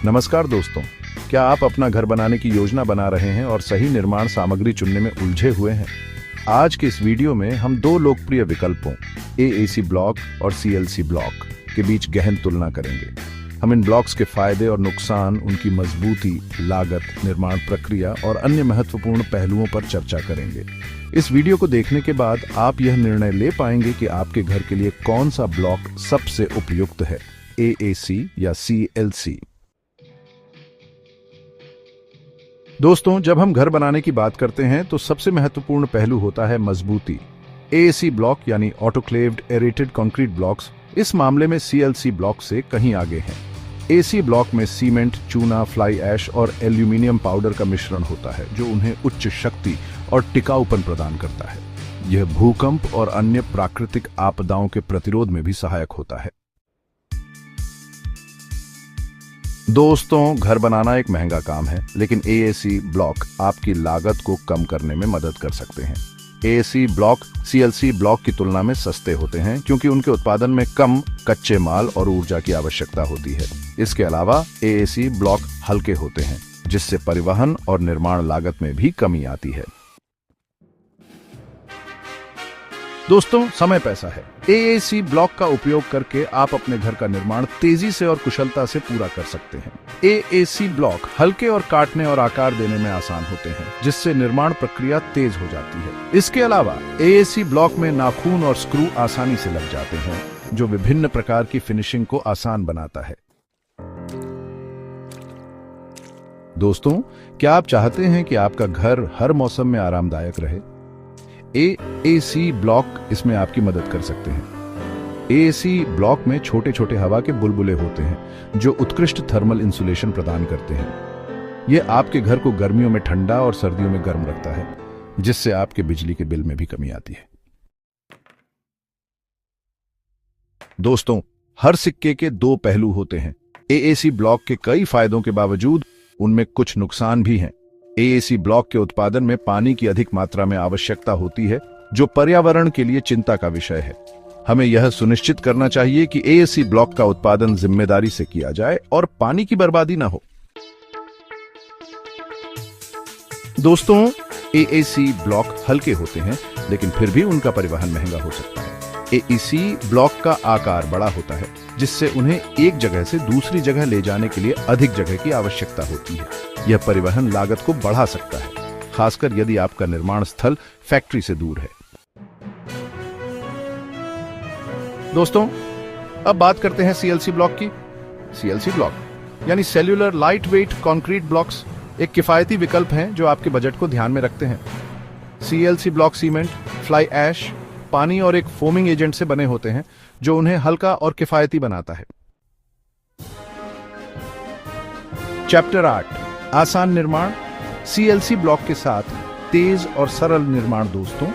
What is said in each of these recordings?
नमस्कार दोस्तों, क्या आप अपना घर बनाने की योजना बना रहे हैं और सही निर्माण सामग्री चुनने में उलझे हुए हैं? आज के इस वीडियो में हम दो लोकप्रिय विकल्पों एएसी ब्लॉक और सीएलसी ब्लॉक के बीच गहन तुलना करेंगे। हम इन ब्लॉक्स के फायदे और नुकसान, उनकी मजबूती, लागत, निर्माण प्रक्रिया और अन्य महत्वपूर्ण पहलुओं पर चर्चा करेंगे। इस वीडियो को देखने के बाद आप यह निर्णय ले पाएंगे कि आपके घर के लिए कौन सा ब्लॉक सबसे उपयुक्त है, एएसी या सीएलसी। दोस्तों, जब हम घर बनाने की बात करते हैं तो सबसे महत्वपूर्ण पहलू होता है मजबूती। एएसी ब्लॉक यानी ऑटोक्लेव्ड एरेटेड कंक्रीट ब्लॉक्स इस मामले में सीएलसी ब्लॉक से कहीं आगे हैं। एसी ब्लॉक में सीमेंट, चूना, फ्लाई ऐश और एल्यूमिनियम पाउडर का मिश्रण होता है जो उन्हें उच्च शक्ति और टिकाऊपन प्रदान करता है। यह भूकंप और अन्य प्राकृतिक आपदाओं के प्रतिरोध में भी सहायक होता है। दोस्तों, घर बनाना एक महंगा काम है, लेकिन एएसी ब्लॉक आपकी लागत को कम करने में मदद कर सकते हैं। एएसी ब्लॉक सीएलसी ब्लॉक की तुलना में सस्ते होते हैं क्योंकि उनके उत्पादन में कम कच्चे माल और ऊर्जा की आवश्यकता होती है। इसके अलावा एएसी ब्लॉक हल्के होते हैं, जिससे परिवहन और निर्माण लागत में भी कमी आती है। दोस्तों, समय पैसा है। एएसी ब्लॉक का उपयोग करके आप अपने घर का निर्माण तेजी से और कुशलता से पूरा कर सकते हैं। एएसी ब्लॉक हल्के और काटने और आकार देने में आसान होते हैं, जिससे निर्माण प्रक्रिया तेज हो जाती है। इसके अलावा एएसी ब्लॉक में नाखून और स्क्रू आसानी से लग जाते हैं, जो विभिन्न प्रकार की फिनिशिंग को आसान बनाता है। दोस्तों, क्या आप चाहते हैं कि आपका घर हर मौसम में आरामदायक रहे? एएसी ब्लॉक इसमें आपकी मदद कर सकते हैं। एएसी ब्लॉक में छोटे छोटे हवा के बुलबुले होते हैं जो उत्कृष्ट थर्मल इंसुलेशन प्रदान करते हैं। यह आपके घर को गर्मियों में ठंडा और सर्दियों में गर्म रखता है, जिससे आपके बिजली के बिल में भी कमी आती है। दोस्तों, हर सिक्के के दो पहलू होते हैं। एएसी ब्लॉक के कई फायदों के बावजूद उनमें कुछ नुकसान भी हैं। एएसी ब्लॉक के उत्पादन में पानी की अधिक मात्रा में आवश्यकता होती है, जो पर्यावरण के लिए चिंता का विषय है। हमें यह सुनिश्चित करना चाहिए कि एएसी ब्लॉक का उत्पादन जिम्मेदारी से किया जाए और पानी की बर्बादी न हो। दोस्तों, एएसी ब्लॉक हल्के होते हैं, लेकिन फिर भी उनका परिवहन महंगा हो सकता है। एएसी ब्लॉक का आकार बड़ा होता है, जिससे उन्हें एक जगह से दूसरी जगह ले जाने के लिए अधिक जगह की आवश्यकता होती है। यह परिवहन लागत को बढ़ा सकता है, खासकर यदि आपका निर्माण स्थल फैक्ट्री से दूर है। दोस्तों, अब बात करते हैं सीएलसी ब्लॉक की। सीएलसी ब्लॉक यानी cellular light weight concrete blocks एक किफायती विकल्प हैं जो आपके बजट को ध्यान में रखते हैं। CLC block cement, fly ash, पानी और एक फोमिंग एजेंट से बने होते हैं जो उन्हें हल्का और किफायती बनाता है। चैप्टर 8, आसान निर्माण। सीएलसी ब्लॉक के साथ तेज और सरल निर्माण। दोस्तों,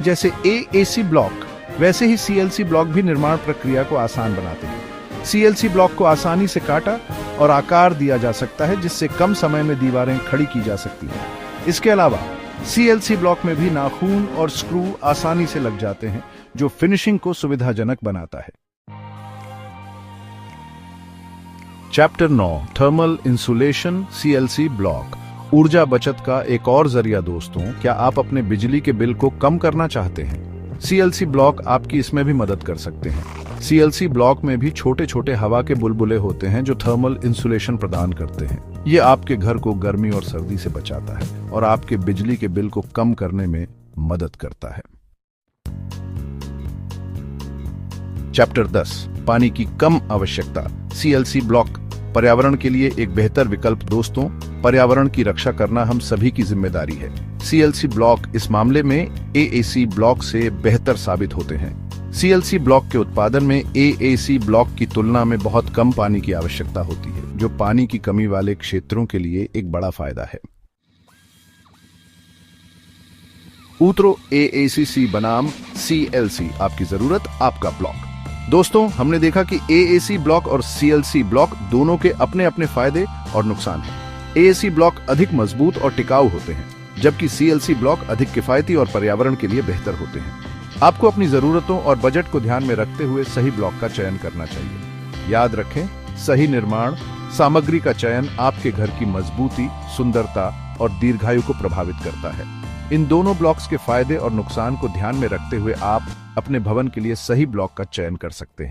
जैसे एएसी ब्लॉक, वैसे ही सीएलसी ब्लॉक भी निर्माण प्रक्रिया को आसान बनाते हैं। सीएलसी ब्लॉक को आसानी से काटा और आकार दिया जा सकता है, जिससे कम समय में दीवारें खड़ी की जा सकती हैं। इसके अलावा सीएलसी ब्लॉक में भी नाखून और स्क्रू आसानी से लग जाते हैं, जो फिनिशिंग को सुविधाजनक बनाता है। Chapter 9, thermal insulation CLC block, ऊर्जा बचत का एक और जरिया। दोस्तों, क्या आप अपने बिजली के बिल को कम करना चाहते हैं? सीएलसी ब्लॉक आपकी इसमें भी मदद कर सकते हैं। सीएलसी ब्लॉक में भी छोटे छोटे हवा के बुलबुले होते हैं जो थर्मल इंसुलेशन प्रदान करते हैं। ये आपके घर को गर्मी और सर्दी से बचाता है और आपके बिजली के बिल को कम करने में मदद करता है। चैप्टर 10, पानी की कम आवश्यकता। सीएलसी ब्लॉक पर्यावरण के लिए एक बेहतर विकल्प। दोस्तों, पर्यावरण की रक्षा करना हम सभी की जिम्मेदारी है। सीएलसी ब्लॉक इस मामले में एएसी ब्लॉक से बेहतर साबित होते हैं। सीएलसी ब्लॉक के उत्पादन में एएसी ब्लॉक की तुलना में बहुत कम पानी की आवश्यकता होती है, जो पानी की कमी वाले क्षेत्रों के लिए एक बड़ा फायदा है। उतरो एएसी बनाम सीएलसी, आपकी जरूरत, आपका ब्लॉक। दोस्तों, हमने देखा कि एएसी ब्लॉक और सीएलसी ब्लॉक दोनों के अपने अपने फायदे और नुकसान हैं। एएसी ब्लॉक अधिक मजबूत और टिकाऊ होते हैं, जबकि सीएलसी ब्लॉक अधिक किफायती और पर्यावरण के लिए बेहतर होते हैं। आपको अपनी जरूरतों और बजट को ध्यान में रखते हुए सही ब्लॉक का चयन करना चाहिए। याद रखें, सही निर्माण सामग्री का चयन आपके घर की मजबूती, सुंदरता और दीर्घायु को प्रभावित करता है। इन दोनों ब्लॉक्स के फायदे और नुकसान को ध्यान में रखते हुए आप अपने भवन के लिए सही ब्लॉक का चयन कर सकते हैं।